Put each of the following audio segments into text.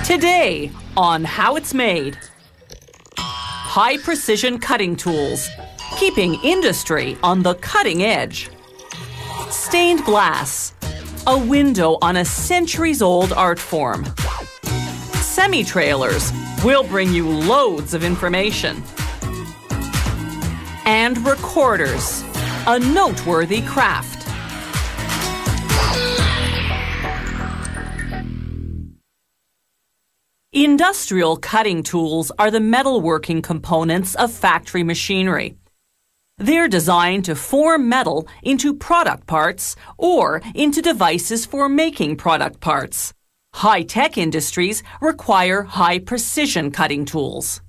Today on How It's Made. High-precision cutting tools, keeping industry on the cutting edge. Stained glass, a window on a centuries-old art form. Semi-trailers will bring you loads of information. And recorders, a noteworthy craft. Industrial cutting tools are the metalworking components of factory machinery. They're designed to form metal into product parts or into devices for making product parts. High-tech industries require high-precision cutting tools.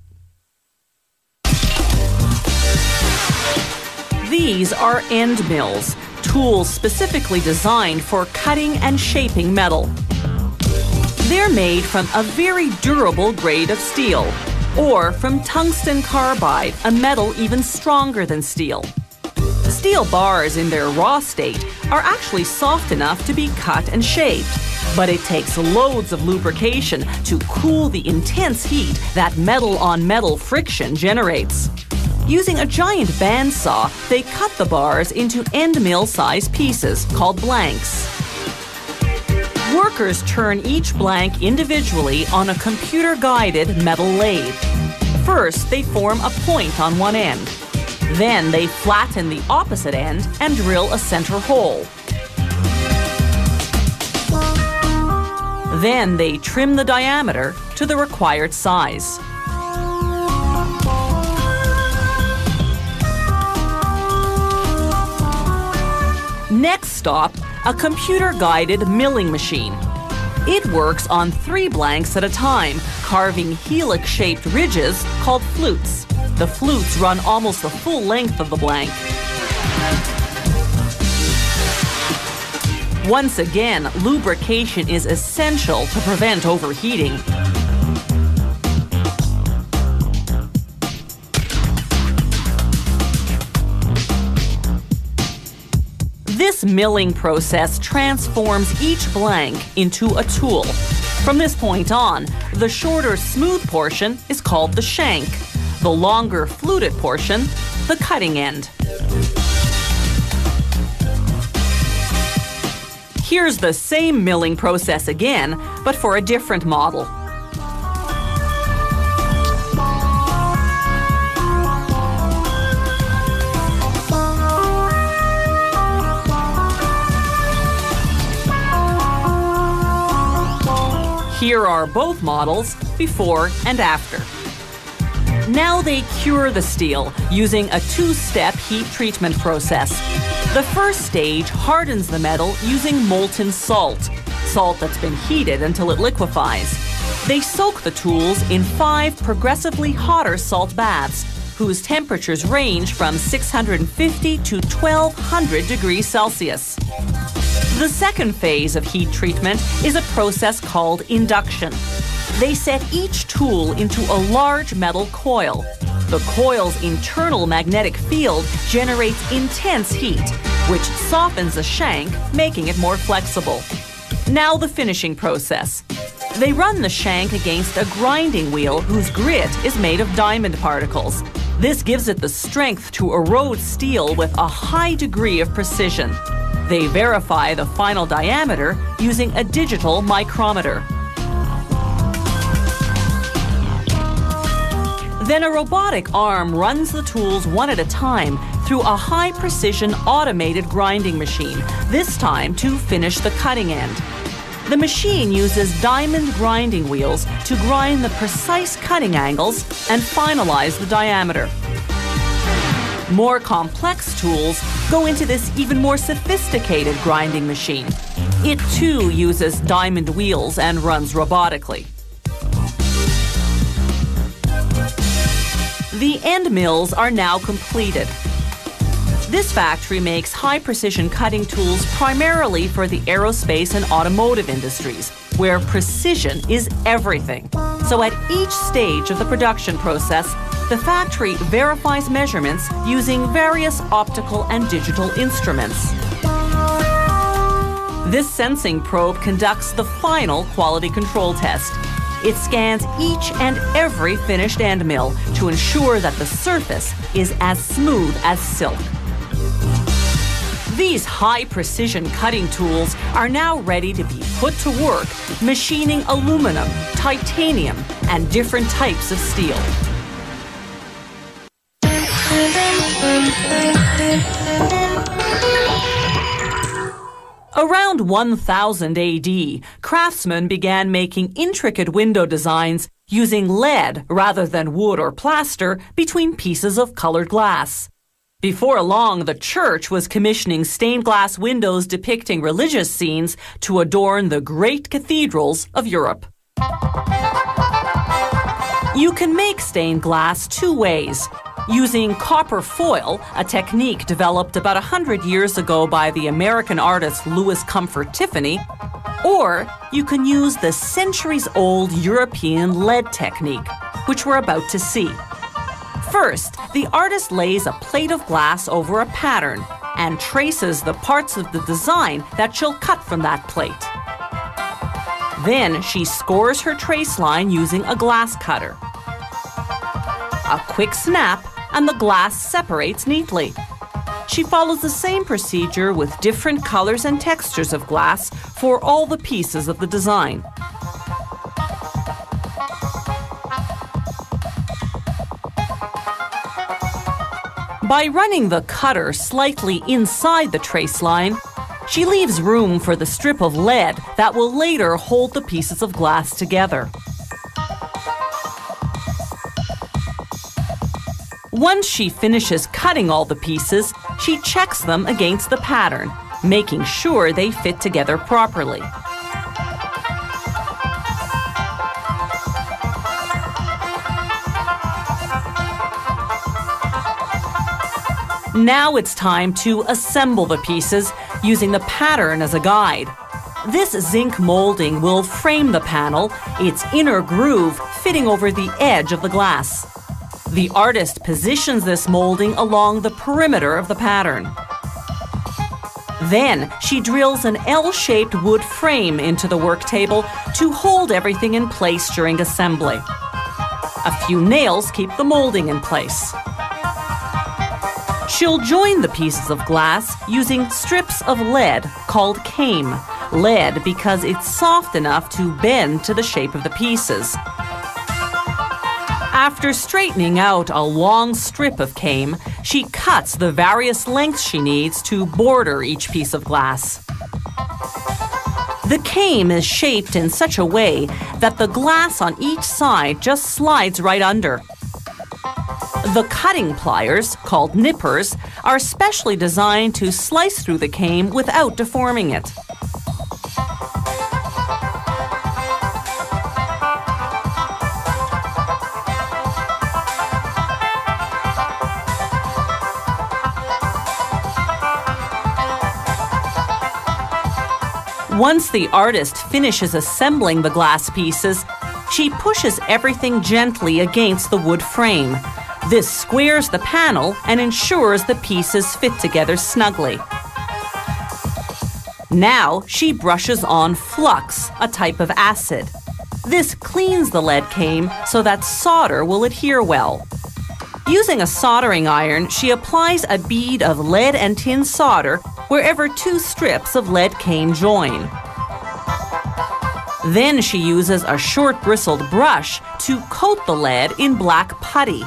These are end mills, tools specifically designed for cutting and shaping metal. They're made from a very durable grade of steel, or from tungsten carbide, a metal even stronger than steel. Steel bars in their raw state are actually soft enough to be cut and shaped, but it takes loads of lubrication to cool the intense heat that metal-on-metal friction generates. Using a giant bandsaw, they cut the bars into end mill-sized pieces called blanks. Workers turn each blank individually on a computer-guided metal lathe. First, they form a point on one end. Then they flatten the opposite end and drill a center hole. Then they trim the diameter to the required size. Next stop, a computer-guided milling machine. It works on 3 blanks at a time, carving helix-shaped ridges called flutes. The flutes run almost the full length of the blank. Once again, lubrication is essential to prevent overheating. This milling process transforms each blank into a tool. From this point on, the shorter smooth portion is called the shank, the longer fluted portion, the cutting end. Here's the same milling process again, but for a different model. Here are both models, before and after. Now they cure the steel using a 2-step heat treatment process. The first stage hardens the metal using molten salt that's been heated until it liquefies. They soak the tools in 5 progressively hotter salt baths, whose temperatures range from 650 to 1200 degrees Celsius. The second phase of heat treatment is a process called induction. They set each tool into a large metal coil. The coil's internal magnetic field generates intense heat, which softens the shank, making it more flexible. Now the finishing process. They run the shank against a grinding wheel whose grit is made of diamond particles. This gives it the strength to erode steel with a high degree of precision. They verify the final diameter using a digital micrometer. Then a robotic arm runs the tools one at a time through a high-precision automated grinding machine, this time to finish the cutting end. The machine uses diamond grinding wheels to grind the precise cutting angles and finalize the diameter. More complex tools go into this even more sophisticated grinding machine. It too uses diamond wheels and runs robotically. The end mills are now completed. This factory makes high-precision cutting tools primarily for the aerospace and automotive industries, where precision is everything. So at each stage of the production process, the factory verifies measurements using various optical and digital instruments. This sensing probe conducts the final quality control test. It scans each and every finished end mill to ensure that the surface is as smooth as silk. These high-precision cutting tools are now ready to be put to work machining aluminum, titanium, and different types of steel. Around 1000 AD, craftsmen began making intricate window designs using lead rather than wood or plaster between pieces of colored glass. Before long, the church was commissioning stained glass windows depicting religious scenes to adorn the great cathedrals of Europe. You can make stained glass two ways. Using copper foil, a technique developed about 100 years ago by the American artist Louis Comfort Tiffany, or you can use the centuries-old European lead technique, which we're about to see. First, the artist lays a plate of glass over a pattern and traces the parts of the design that she'll cut from that plate. Then she scores her trace line using a glass cutter. A quick snap, and the glass separates neatly. She follows the same procedure with different colors and textures of glass for all the pieces of the design. By running the cutter slightly inside the trace line, she leaves room for the strip of lead that will later hold the pieces of glass together. Once she finishes cutting all the pieces, she checks them against the pattern, making sure they fit together properly. Now it's time to assemble the pieces using the pattern as a guide. This zinc molding will frame the panel, its inner groove fitting over the edge of the glass. The artist positions this molding along the perimeter of the pattern. Then she drills an L-shaped wood frame into the work table to hold everything in place during assembly. A few nails keep the molding in place. She'll join the pieces of glass using strips of lead called came. Lead because it's soft enough to bend to the shape of the pieces. After straightening out a long strip of came, she cuts the various lengths she needs to border each piece of glass. The came is shaped in such a way that the glass on each side just slides right under. The cutting pliers, called nippers, are specially designed to slice through the came without deforming it. Once the artist finishes assembling the glass pieces, she pushes everything gently against the wood frame. This squares the panel and ensures the pieces fit together snugly. Now she brushes on flux, a type of acid. This cleans the lead came so that solder will adhere well. Using a soldering iron, she applies a bead of lead and tin solder wherever two strips of lead came join. Then she uses a short bristled brush to coat the lead in black putty.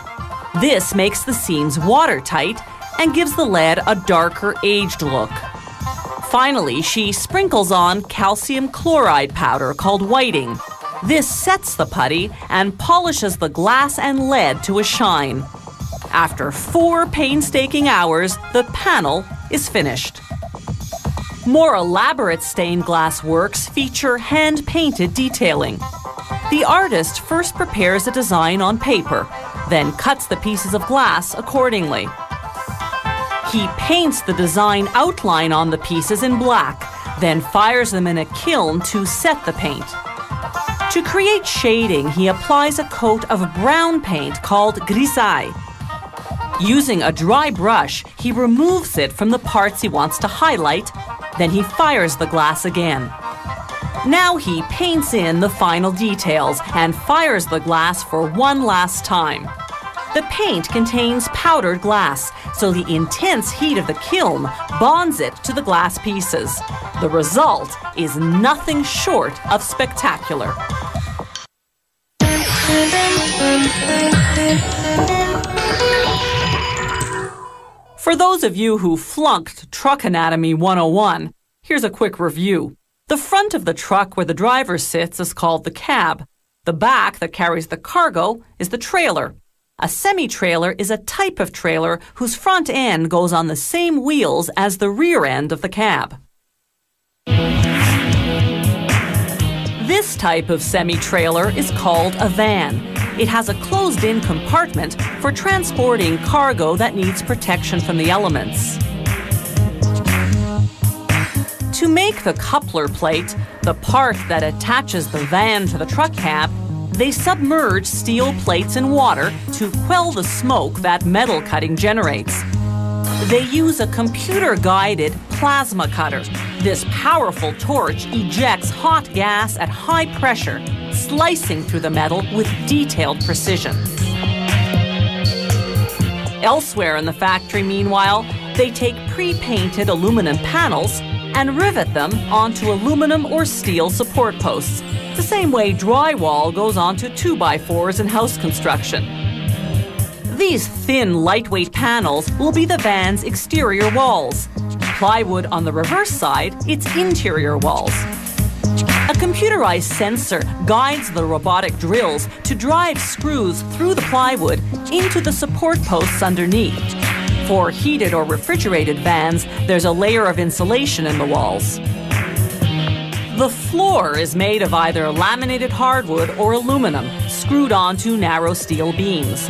This makes the seams watertight and gives the lead a darker, aged look. Finally, she sprinkles on calcium chloride powder called whiting. This sets the putty and polishes the glass and lead to a shine. After 4 painstaking hours, the panel is finished. More elaborate stained glass works feature hand-painted detailing. The artist first prepares a design on paper, then cuts the pieces of glass accordingly. He paints the design outline on the pieces in black, then fires them in a kiln to set the paint. To create shading, he applies a coat of brown paint called grisaille. Using a dry brush, he removes it from the parts he wants to highlight, then he fires the glass again. Now he paints in the final details and fires the glass for one last time. The paint contains powdered glass, so the intense heat of the kiln bonds it to the glass pieces. The result is nothing short of spectacular. For those of you who flunked Truck Anatomy 101, here's a quick review. The front of the truck where the driver sits is called the cab. The back that carries the cargo is the trailer. A semi-trailer is a type of trailer whose front end goes on the same wheels as the rear end of the cab. This type of semi-trailer is called a van. It has a closed-in compartment for transporting cargo that needs protection from the elements. To make the coupler plate, the part that attaches the van to the truck cab, they submerge steel plates in water to quell the smoke that metal cutting generates. They use a computer-guided plasma cutter. This powerful torch ejects hot gas at high pressure, slicing through the metal with detailed precision. Elsewhere in the factory, meanwhile, they take pre-painted aluminum panels and rivet them onto aluminum or steel support posts, the same way drywall goes onto 2x4s in house construction. These thin, lightweight panels will be the van's exterior walls. Plywood on the reverse side, its interior walls. A computerized sensor guides the robotic drills to drive screws through the plywood into the support posts underneath. For heated or refrigerated vans, there's a layer of insulation in the walls. The floor is made of either laminated hardwood or aluminum, screwed onto narrow steel beams.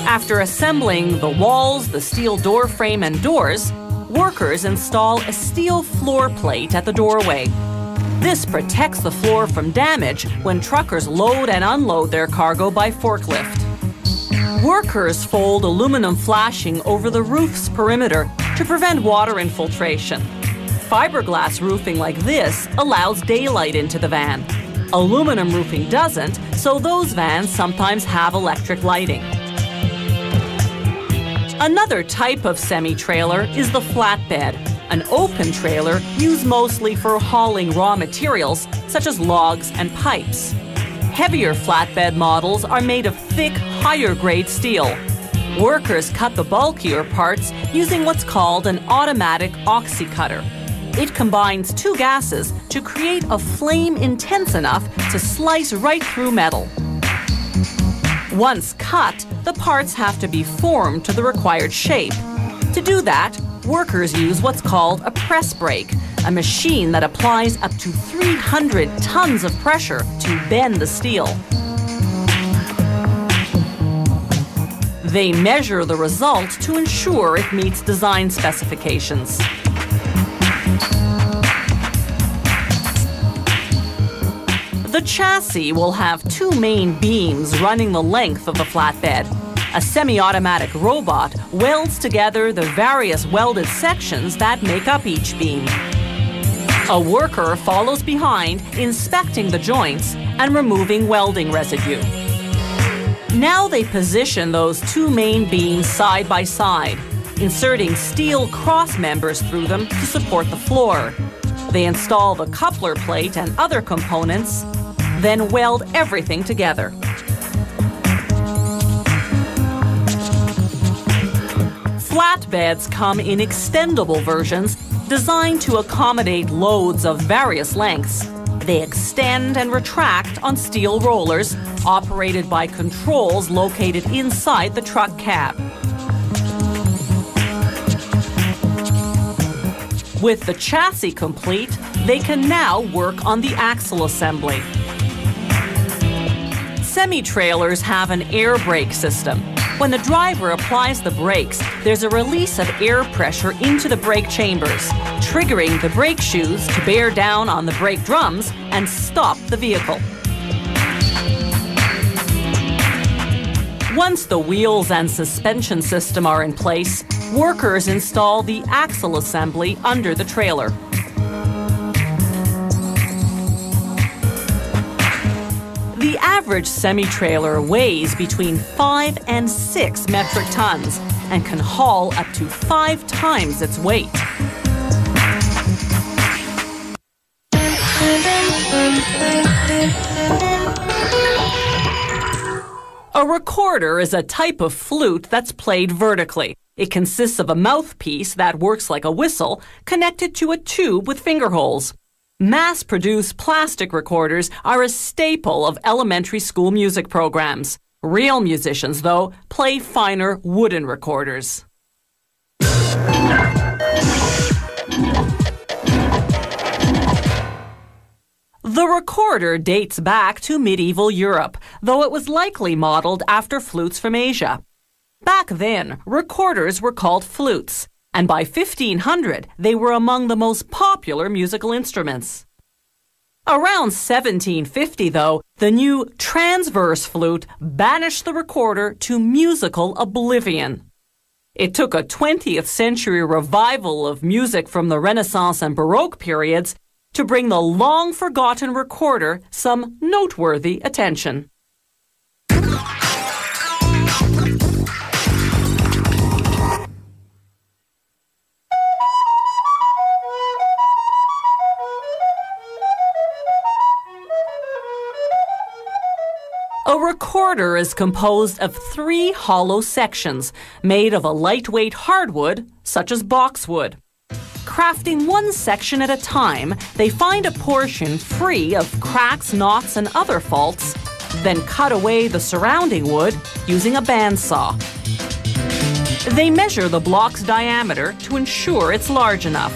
After assembling the walls, the steel door frame, and doors, workers install a steel floor plate at the doorway. This protects the floor from damage when truckers load and unload their cargo by forklift. Workers fold aluminum flashing over the roof's perimeter to prevent water infiltration. Fiberglass roofing like this allows daylight into the van. Aluminum roofing doesn't, so those vans sometimes have electric lighting. Another type of semi-trailer is the flatbed, an open trailer used mostly for hauling raw materials such as logs and pipes. Heavier flatbed models are made of thick, higher-grade steel. Workers cut the bulkier parts using what's called an automatic oxycutter. It combines two gases to create a flame intense enough to slice right through metal. Once cut, the parts have to be formed to the required shape. To do that, workers use what's called a press brake, a machine that applies up to 300 tons of pressure to bend the steel. They measure the result to ensure it meets design specifications. The chassis will have two main beams running the length of the flatbed. A semi-automatic robot welds together the various welded sections that make up each beam. A worker follows behind, inspecting the joints and removing welding residue. Now they position those two main beams side by side, inserting steel cross members through them to support the floor. They install the coupler plate and other components, then weld everything together. Flatbeds come in extendable versions designed to accommodate loads of various lengths. They extend and retract on steel rollers operated by controls located inside the truck cab. With the chassis complete, they can now work on the axle assembly. Semi-trailers have an air brake system. When the driver applies the brakes, there's a release of air pressure into the brake chambers, triggering the brake shoes to bear down on the brake drums and stop the vehicle. Once the wheels and suspension system are in place, workers install the axle assembly under the trailer. average semi-trailer weighs between 5 and 6 metric tons and can haul up to 5 times its weight. A recorder is a type of flute that's played vertically. It consists of a mouthpiece that works like a whistle connected to a tube with finger holes. Mass-produced plastic recorders are a staple of elementary school music programs. Real musicians, though, play finer wooden recorders. The recorder dates back to medieval Europe, though it was likely modeled after flutes from Asia. Back then, recorders were called flutes, and by 1500, they were among the most popular musical instruments. Around 1750, though, the new transverse flute banished the recorder to musical oblivion. It took a 20th century revival of music from the Renaissance and Baroque periods to bring the long-forgotten recorder some noteworthy attention. A recorder is composed of 3 hollow sections made of a lightweight hardwood, such as boxwood. Crafting one section at a time, they find a portion free of cracks, knots, and other faults, then cut away the surrounding wood using a bandsaw. They measure the block's diameter to ensure it's large enough.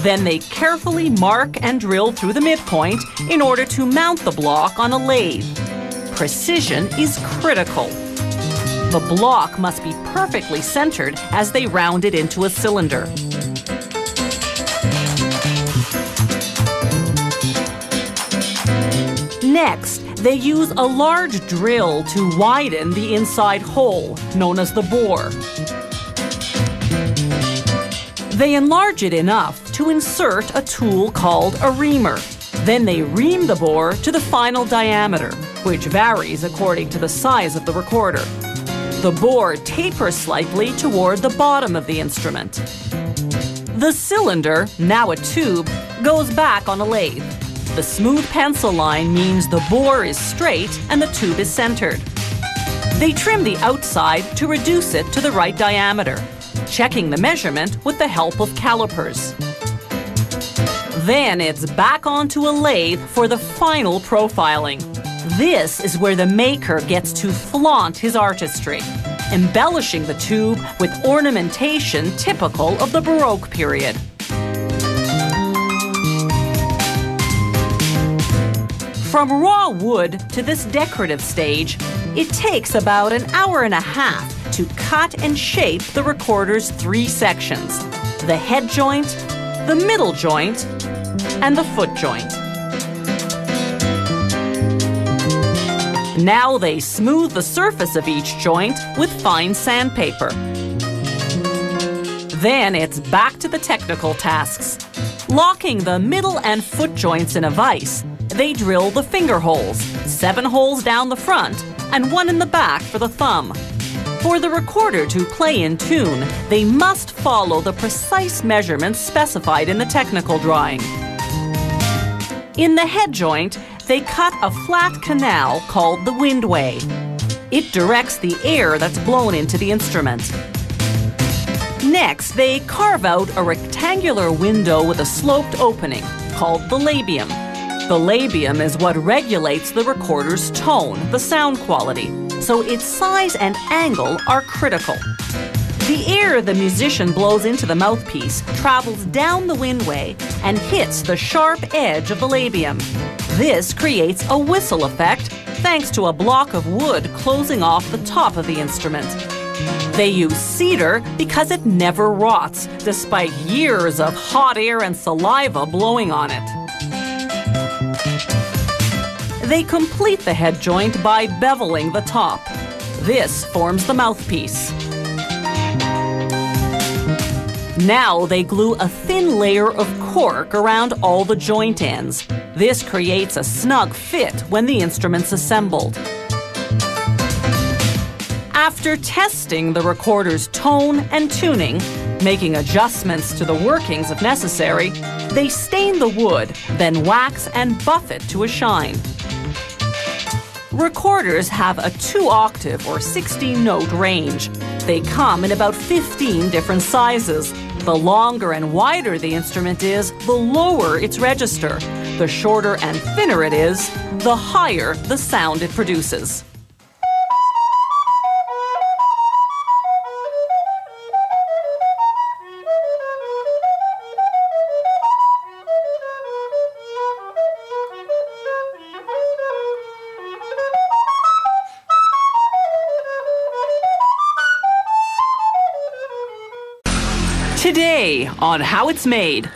Then they carefully mark and drill through the midpoint in order to mount the block on a lathe. Precision is critical. The block must be perfectly centered as they round it into a cylinder. Next, they use a large drill to widen the inside hole, known as the bore. They enlarge it enough to insert a tool called a reamer. Then they ream the bore to the final diameter, which varies according to the size of the recorder. The bore tapers slightly toward the bottom of the instrument. The cylinder, now a tube, goes back on a lathe. The smooth pencil line means the bore is straight and the tube is centered. They trim the outside to reduce it to the right diameter, checking the measurement with the help of calipers. Then it's back onto a lathe for the final profiling. This is where the maker gets to flaunt his artistry, embellishing the tube with ornamentation typical of the Baroque period. From raw wood to this decorative stage, it takes about an hour and a half to cut and shape the recorder's 3 sections: the head joint, the middle joint, and the foot joint. Now they smooth the surface of each joint with fine sandpaper. Then it's back to the technical tasks. Locking the middle and foot joints in a vise, they drill the finger holes, 7 holes down the front and 1 in the back for the thumb. For the recorder to play in tune, they must follow the precise measurements specified in the technical drawing. In the head joint, they cut a flat canal called the windway. It directs the air that's blown into the instrument. Next, they carve out a rectangular window with a sloped opening called the labium. The labium is what regulates the recorder's tone, the sound quality, so its size and angle are critical. The air the musician blows into the mouthpiece travels down the windway and hits the sharp edge of the labium. This creates a whistle effect thanks to a block of wood closing off the top of the instrument. They use cedar because it never rots, despite years of hot air and saliva blowing on it. They complete the head joint by beveling the top. This forms the mouthpiece. Now they glue a thin layer of cork around all the joint ends. This creates a snug fit when the instrument's assembled. After testing the recorder's tone and tuning, making adjustments to the workings if necessary, they stain the wood, then wax and buff it to a shine. Recorders have a 2-octave or 16-note range. They come in about 15 different sizes. The longer and wider the instrument is, the lower its register. The shorter and thinner it is, the higher the sound it produces. Today on How It's Made.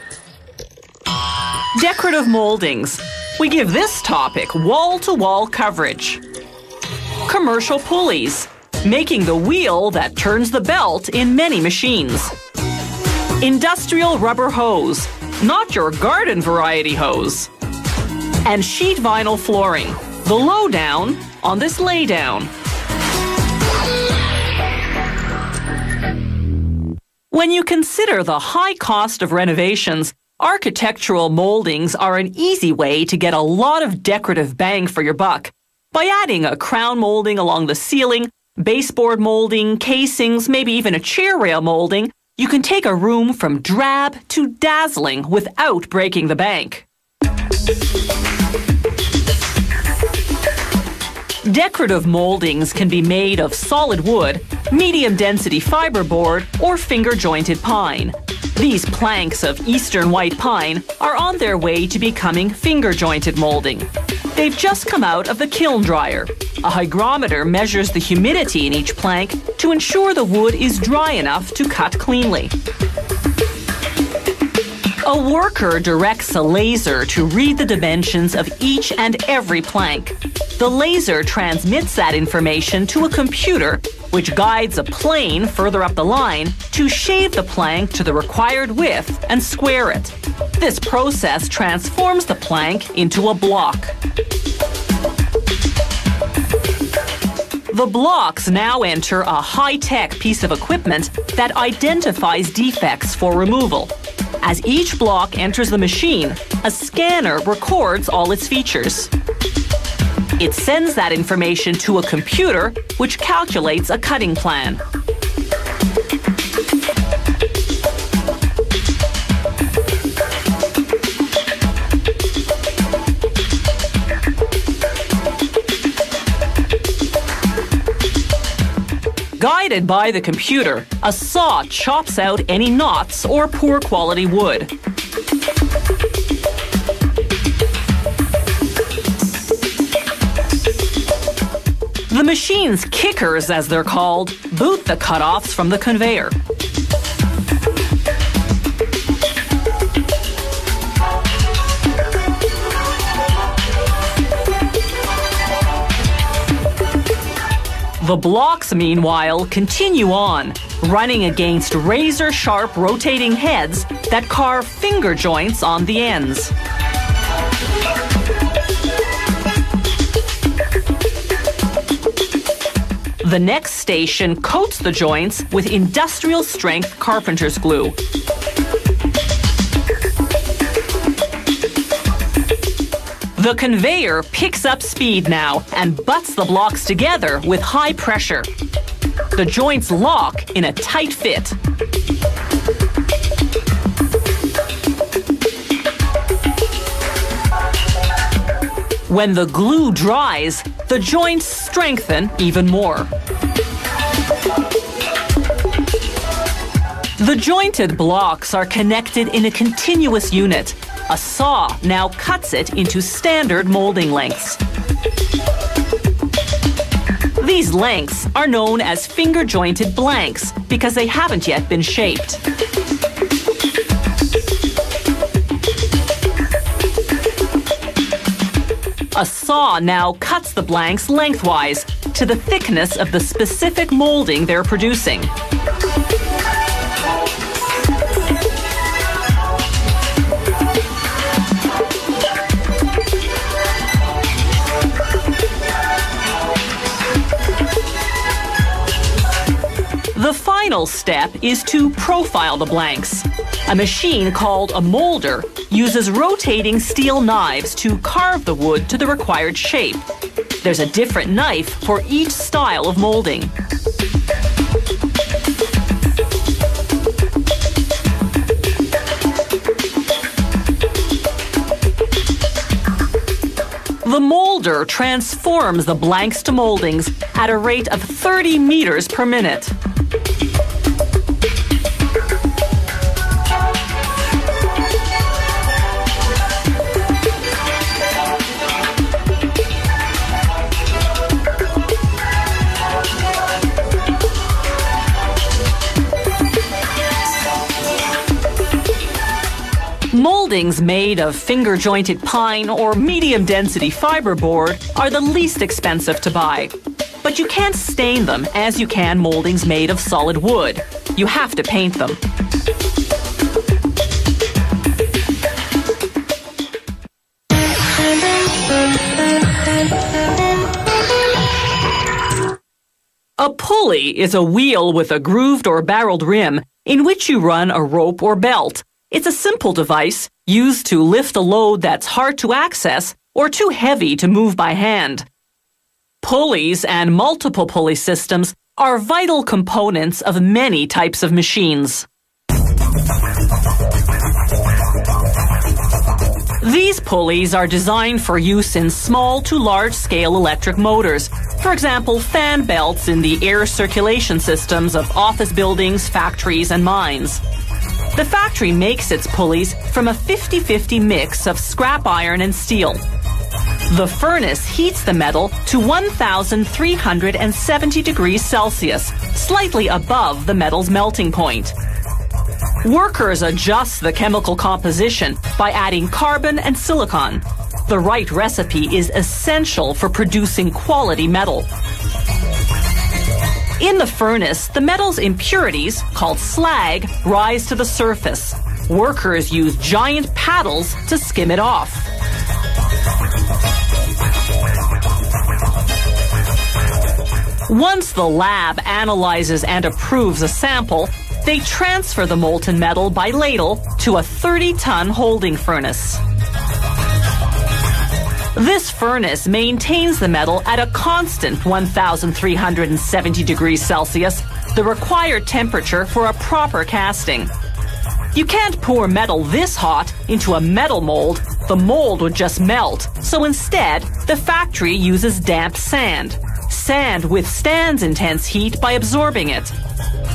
Decorative moldings. We give this topic wall-to-wall coverage. Commercial pulleys. Making the wheel that turns the belt in many machines. Industrial rubber hose. Not your garden variety hose. And sheet vinyl flooring. The lowdown on this laydown. When you consider the high cost of renovations, architectural moldings are an easy way to get a lot of decorative bang for your buck. By adding a crown molding along the ceiling, baseboard molding, casings, maybe even a chair rail molding, you can take a room from drab to dazzling without breaking the bank. Decorative moldings can be made of solid wood, medium-density fiberboard, or finger-jointed pine. These planks of eastern white pine are on their way to becoming finger-jointed molding. They've just come out of the kiln dryer. A hygrometer measures the humidity in each plank to ensure the wood is dry enough to cut cleanly. A worker directs a laser to read the dimensions of each and every plank. The laser transmits that information to a computer, which guides a plane further up the line to shave the plank to the required width and square it. This process transforms the plank into a block. The blocks now enter a high-tech piece of equipment that identifies defects for removal. As each block enters the machine, a scanner records all its features. It sends that information to a computer, which calculates a cutting plan. Guided by the computer, a saw chops out any knots or poor quality wood. The machine's kickers, as they're called, boot the cutoffs from the conveyor. The blocks, meanwhile, continue on, running against razor-sharp rotating heads that carve finger joints on the ends. The next station coats the joints with industrial-strength carpenter's glue. The conveyor picks up speed now and butts the blocks together with high pressure. The joints lock in a tight fit. When the glue dries, the joints strengthen even more. The jointed blocks are connected in a continuous unit. A saw now cuts it into standard molding lengths. These lengths are known as finger-jointed blanks because they haven't yet been shaped. A saw now cuts the blanks lengthwise to the thickness of the specific molding they're producing. final step is to profile the blanks. A machine called a molder uses rotating steel knives to carve the wood to the required shape. There's a different knife for each style of molding. The molder transforms the blanks to moldings at a rate of 30 meters per minute. Moldings made of finger-jointed pine or medium-density fiberboard are the least expensive to buy. But you can't stain them as you can moldings made of solid wood. You have to paint them. A pulley is a wheel with a grooved or barreled rim in which you run a rope or belt. It's a simple device used to lift a load that's hard to access or too heavy to move by hand. Pulleys and multiple pulley systems are vital components of many types of machines. These pulleys are designed for use in small to large-scale electric motors. For example, fan belts in the air circulation systems of office buildings, factories, and mines. The factory makes its pulleys from a 50-50 mix of scrap iron and steel. The furnace heats the metal to 1,370 degrees Celsius, slightly above the metal's melting point. Workers adjust the chemical composition by adding carbon and silicon. The right recipe is essential for producing quality metal. In the furnace, the metal's impurities, called slag, rise to the surface. Workers use giant paddles to skim it off. Once the lab analyzes and approves a sample, they transfer the molten metal by ladle to a 30-ton holding furnace. This furnace maintains the metal at a constant 1,370 degrees Celsius, the required temperature for a proper casting. You can't pour metal this hot into a metal mold. The mold would just melt. So instead, the factory uses damp sand. Sand withstands intense heat by absorbing it.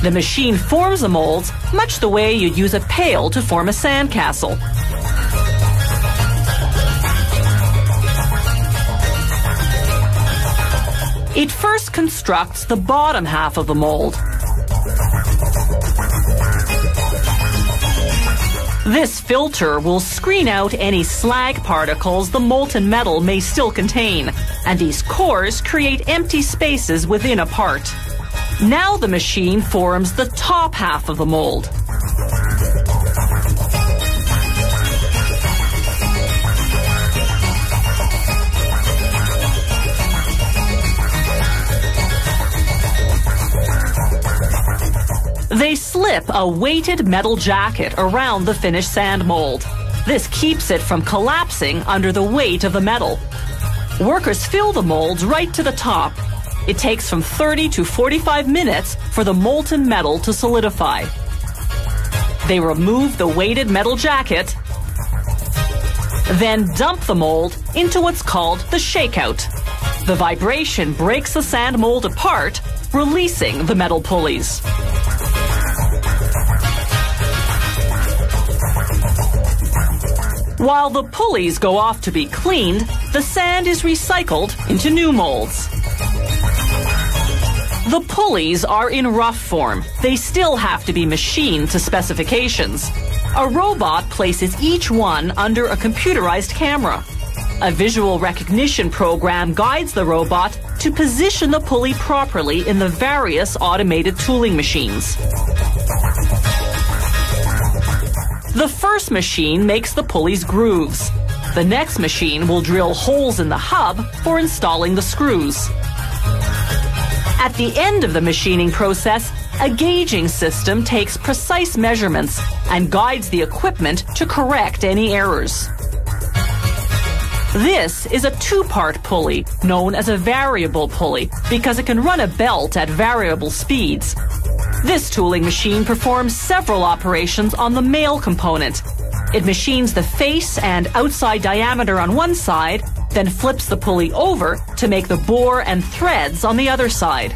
The machine forms the molds much the way you'd use a pail to form a sandcastle. It first constructs the bottom half of the mold. This filter will screen out any slag particles the molten metal may still contain, and these cores create empty spaces within a part. Now the machine forms the top half of the mold. They slip a weighted metal jacket around the finished sand mold. This keeps it from collapsing under the weight of the metal. Workers fill the molds right to the top. It takes from 30 to 45 minutes for the molten metal to solidify. They remove the weighted metal jacket, then dump the mold into what's called the shakeout. The vibration breaks the sand mold apart, releasing the metal pulleys. While the pulleys go off to be cleaned, the sand is recycled into new molds. The pulleys are in rough form. They still have to be machined to specifications. A robot places each one under a computerized camera. A visual recognition program guides the robot to position the pulley properly in the various automated tooling machines. The first machine makes the pulley's grooves. The next machine will drill holes in the hub for installing the screws. At the end of the machining process, A gauging system takes precise measurements and guides the equipment to correct any errors. This is a two-part pulley known as a variable pulley because it can run a belt at variable speeds. This tooling machine performs several operations on the male component. It machines the face and outside diameter on one side, then flips the pulley over to make the bore and threads on the other side.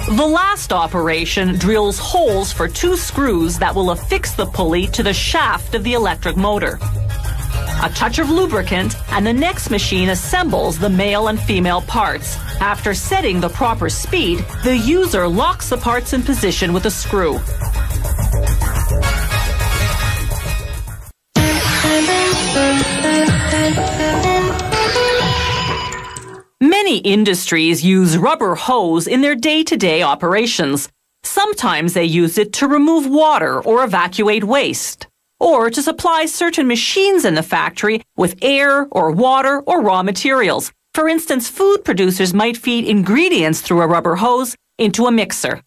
The last operation drills holes for two screws that will affix the pulley to the shaft of the electric motor. A touch of lubricant, and the next machine assembles the male and female parts. After setting the proper speed, the user locks the parts in position with a screw. Many industries use rubber hose in their day-to-day operations. Sometimes they use it to remove water or evacuate waste, or to supply certain machines in the factory with air or water or raw materials. For instance, food producers might feed ingredients through a rubber hose into a mixer.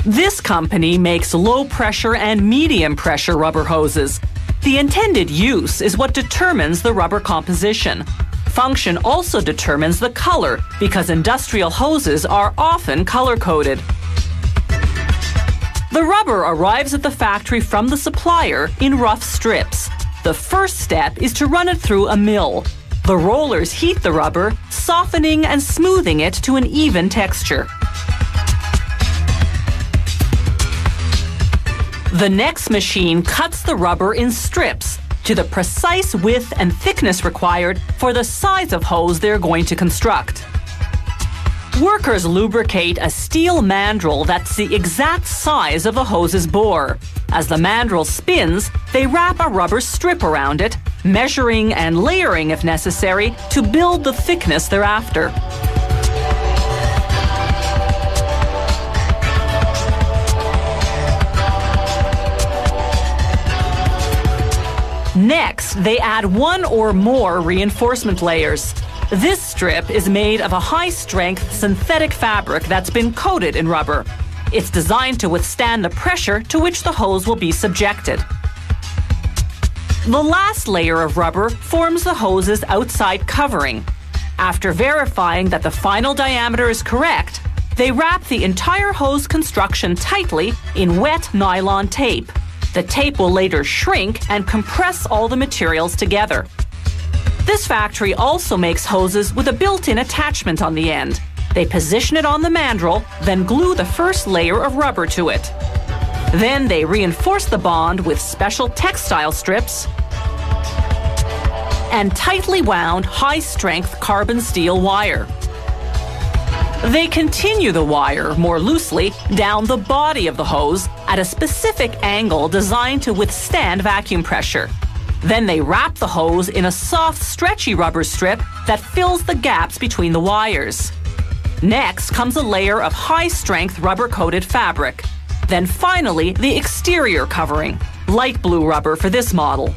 This company makes low-pressure and medium-pressure rubber hoses. The intended use is what determines the rubber composition. Function also determines the color because industrial hoses are often color-coded. The rubber arrives at the factory from the supplier in rough strips. The first step is to run it through a mill. The rollers heat the rubber, softening and smoothing it to an even texture. The next machine cuts the rubber in strips to the precise width and thickness required for the size of hose they're going to construct. Workers lubricate a steel mandrel that's the exact size of the hose's bore. As the mandrel spins, they wrap a rubber strip around it, measuring and layering if necessary to build the thickness they're after. Next, they add one or more reinforcement layers. This strip is made of a high-strength synthetic fabric that's been coated in rubber. It's designed to withstand the pressure to which the hose will be subjected. The last layer of rubber forms the hose's outside covering. After verifying that the final diameter is correct, they wrap the entire hose construction tightly in wet nylon tape. The tape will later shrink and compress all the materials together. This factory also makes hoses with a built-in attachment on the end. They position it on the mandrel, then glue the first layer of rubber to it. Then they reinforce the bond with special textile strips and tightly wound high-strength carbon steel wire. They continue the wire more loosely down the body of the hose at a specific angle designed to withstand vacuum pressure. Then they wrap the hose in a soft, stretchy rubber strip that fills the gaps between the wires. Next comes a layer of high-strength rubber-coated fabric. Then finally, the exterior covering, light blue rubber for this model.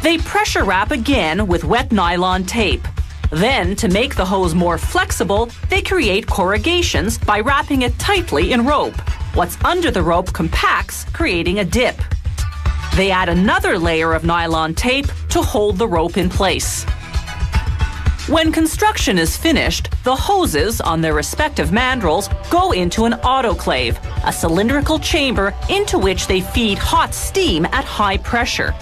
They pressure wrap again with wet nylon tape. Then, to make the hose more flexible, they create corrugations by wrapping it tightly in rope. What's under the rope compacts, creating a dip. They add another layer of nylon tape to hold the rope in place. When construction is finished, the hoses on their respective mandrels go into an autoclave, a cylindrical chamber into which they feed hot steam at high pressure.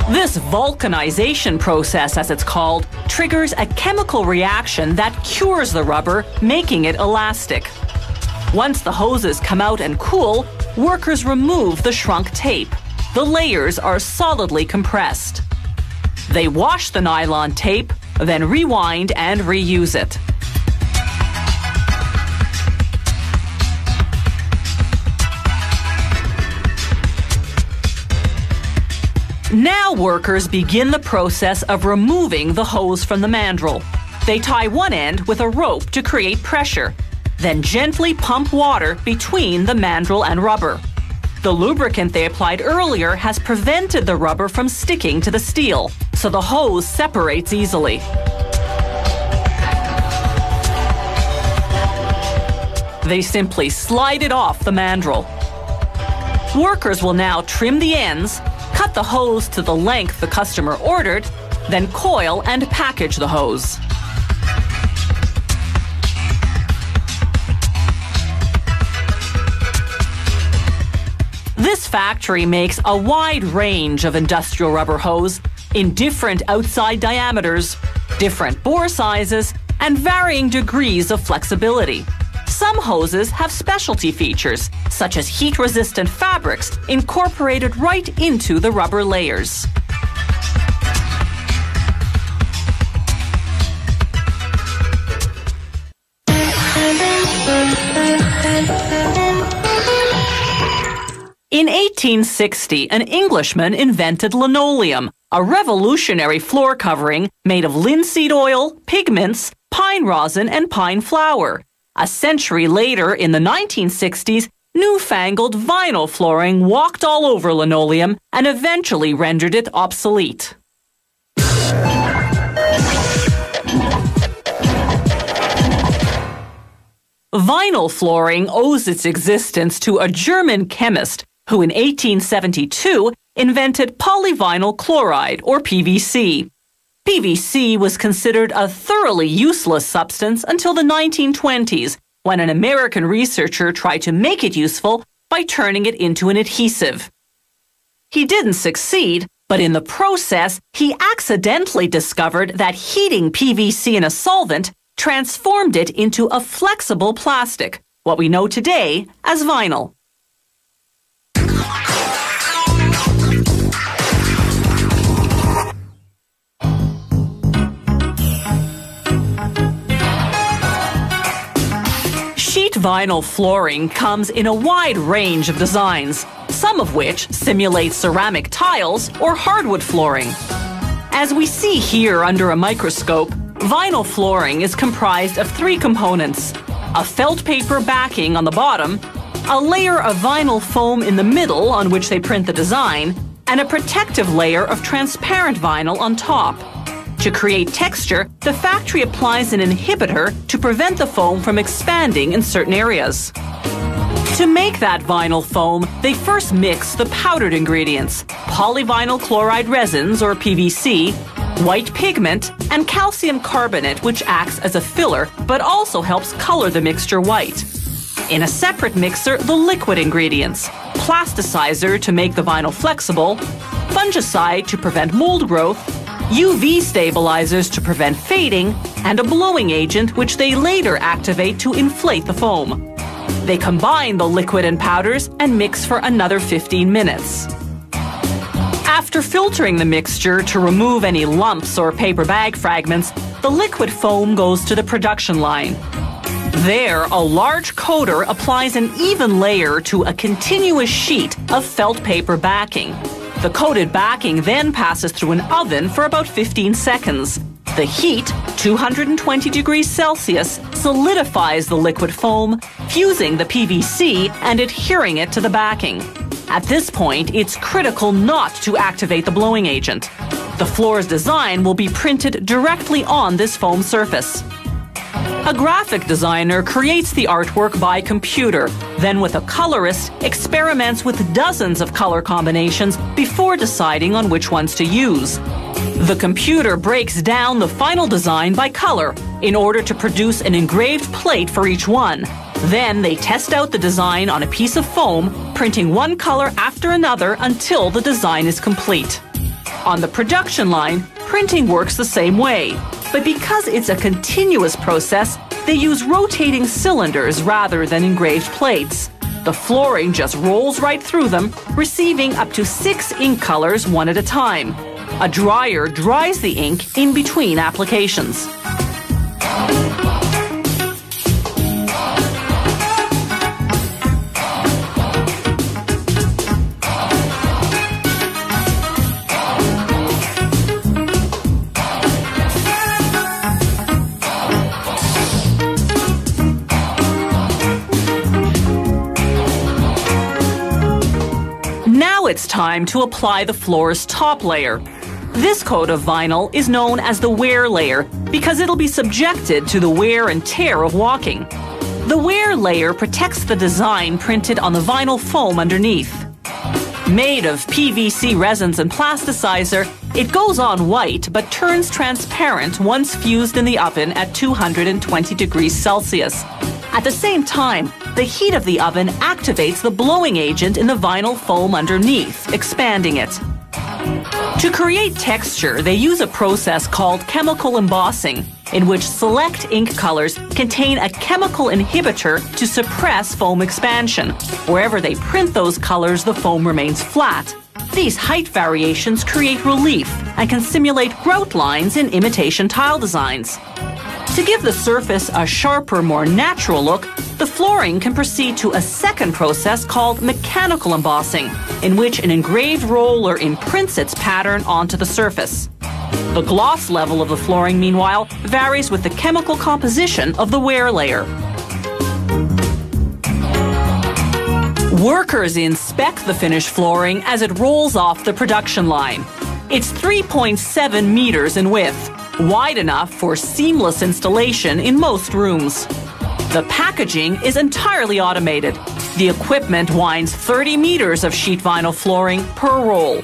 This vulcanization process, as it's called, triggers a chemical reaction that cures the rubber, making it elastic. Once the hoses come out and cool, workers remove the shrunk tape. The layers are solidly compressed. They wash the nylon tape, then rewind and reuse it. Now workers begin the process of removing the hose from the mandrel. They tie one end with a rope to create pressure. then gently pump water between the mandrel and rubber. The lubricant they applied earlier has prevented the rubber from sticking to the steel, so the hose separates easily. They simply slide it off the mandrel. Workers will now trim the ends, cut the hose to the length the customer ordered, then coil and package the hose. This factory makes a wide range of industrial rubber hose in different outside diameters, different bore sizes, and varying degrees of flexibility. Some hoses have specialty features, such as heat-resistant fabrics incorporated right into the rubber layers. In 1860, an Englishman invented linoleum, a revolutionary floor covering made of linseed oil, pigments, pine rosin, and pine flour. A century later, in the 1960s, newfangled vinyl flooring walked all over linoleum and eventually rendered it obsolete. Vinyl flooring owes its existence to a German chemist who in 1872 invented polyvinyl chloride, or PVC. PVC was considered a thoroughly useless substance until the 1920s, when an American researcher tried to make it useful by turning it into an adhesive. He didn't succeed, but in the process, he accidentally discovered that heating PVC in a solvent transformed it into a flexible plastic, what we know today as vinyl. Sheet vinyl flooring comes in a wide range of designs, some of which simulate ceramic tiles or hardwood flooring. As we see here under a microscope, vinyl flooring is comprised of three components: a felt paper backing on the bottom, a layer of vinyl foam in the middle on which they print the design, and a protective layer of transparent vinyl on top. To create texture, the factory applies an inhibitor to prevent the foam from expanding in certain areas. To make that vinyl foam, they first mix the powdered ingredients: polyvinyl chloride resins, or PVC, white pigment, and calcium carbonate, which acts as a filler but also helps color the mixture white. In a separate mixer, the liquid ingredients: plasticizer to make the vinyl flexible, fungicide to prevent mold growth, UV stabilizers to prevent fading, and a blowing agent which they later activate to inflate the foam. They combine the liquid and powders and mix for another 15 minutes. After filtering the mixture to remove any lumps or paper bag fragments, the liquid foam goes to the production line. There, a large coater applies an even layer to a continuous sheet of felt paper backing. The coated backing then passes through an oven for about 15 seconds. The heat, 220 degrees Celsius, solidifies the liquid foam, fusing the PVC and adhering it to the backing. At this point, it's critical not to activate the blowing agent. The floor's design will be printed directly on this foam surface. A graphic designer creates the artwork by computer, then with a colorist experiments with dozens of color combinations before deciding on which ones to use. The computer breaks down the final design by color in order to produce an engraved plate for each one. Then they test out the design on a piece of foam, printing one color after another until the design is complete. On the production line, printing works the same way. But because it's a continuous process, they use rotating cylinders rather than engraved plates. The flooring just rolls right through them, receiving up to 6 ink colors one at a time. A dryer dries the ink in between applications. it's time to apply the floor's top layer. This coat of vinyl is known as the wear layer because it'll be subjected to the wear and tear of walking. The wear layer protects the design printed on the vinyl foam underneath. Made of PVC resins and plasticizer, it goes on white but turns transparent once fused in the oven at 220 degrees Celsius. At the same time, the heat of the oven activates the blowing agent in the vinyl foam underneath, expanding it. To create texture, they use a process called chemical embossing, in which select ink colors contain a chemical inhibitor to suppress foam expansion. Wherever they print those colors, the foam remains flat. These height variations create relief and can simulate grout lines in imitation tile designs. To give the surface a sharper, more natural look, the flooring can proceed to a second process called mechanical embossing, in which an engraved roller imprints its pattern onto the surface. The gloss level of the flooring, meanwhile, varies with the chemical composition of the wear layer. Workers inspect the finished flooring as it rolls off the production line. It's 3.7 meters in width, wide enough for seamless installation in most rooms. The packaging is entirely automated. The equipment winds 30 meters of sheet vinyl flooring per roll.